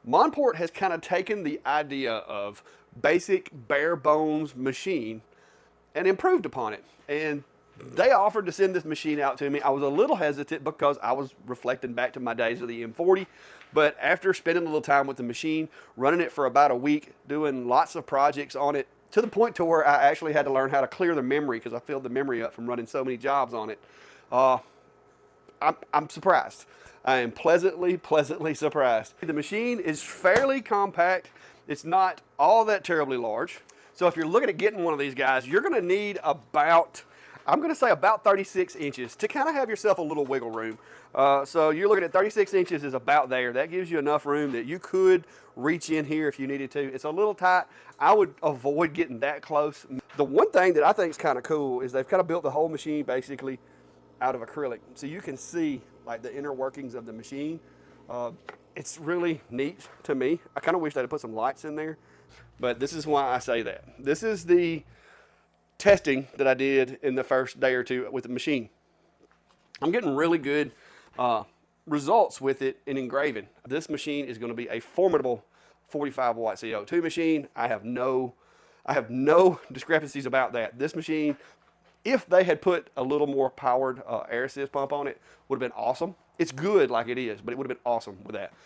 Monport has kind of taken the idea of basic bare bones machine and improved upon it. And they offered to send this machine out to me. I was a little hesitant because I was reflecting back to my days of the M40. But after spending a little time with the machine, running it for about a week, doing lots of projects on it, to the point to where I actually had to learn how to clear the memory because I filled the memory up from running so many jobs on it. I'm surprised. I am pleasantly surprised. The machine is fairly compact. It's not all that terribly large. So if you're looking at getting one of these guys, you're gonna need about, I'm gonna say about 36 inches to kind of have yourself a little wiggle room. So you're looking at 36 inches is about there. That gives you enough room that you could reach in here if you needed to. It's a little tight. I would avoid getting that close. The one thing that I think is kind of cool is they've kind of built the whole machine basically out of acrylic. So you can see like the inner workings of the machine. It's really neat to me. I kind of wish they'd have put some lights in there, but this is why I say that. This is the testing that I did in the first day or two with the machine. I'm getting really good results with it in engraving. This machine is going to be a formidable 45-watt CO₂ machine. I have no discrepancies about that. This machine, if they had put a little more powered air assist pump on it, would have been awesome. It's good like it is, but it would have been awesome with that.